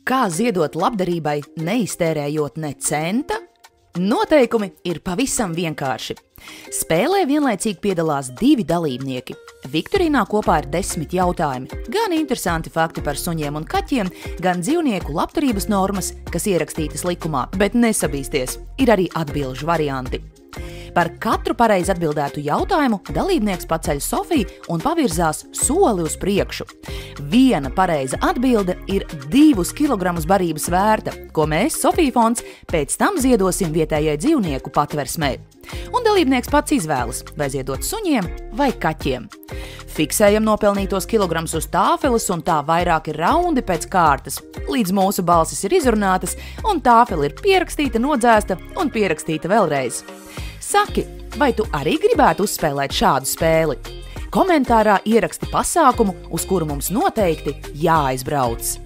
Kā ziedot labdarībai, neiztērējot ne centa? Noteikumi ir pavisam vienkārši. Spēlē vienlaicīgi piedalās 2 dalībnieki. Viktorīnā kopā ir 10 jautājumi. Gan interesanti fakti par suņiem un kaķiem, gan dzīvnieku labturības normas, kas ierakstītas likumā, bet nesabīsties, ir arī atbilžu varianti. Par katru pareizi atbildētu jautājumu dalībnieks paceļ Sofiju un pavirzās soli uz priekšu. Viena pareiza atbilde ir 2 kilogramus barības vērta, ko mēs, Sofija fonds, pēc tam ziedosim vietējai dzīvnieku patversmē. Un dalībnieks pats izvēlas, vai ziedot suņiem vai kaķiem. Fiksējam nopelnītos kilogramus uz tāfeles un tā vairāki raundi pēc kārtas, līdz mūsu balsis ir izrunātas un tāfele ir pierakstīta, nodzēsta un pierakstīta vēlreiz. Saki, vai tu arī gribētu uzspēlēt šādu spēli? Komentārā ieraksti pasākumu, uz kuru mums noteikti jāaizbrauc.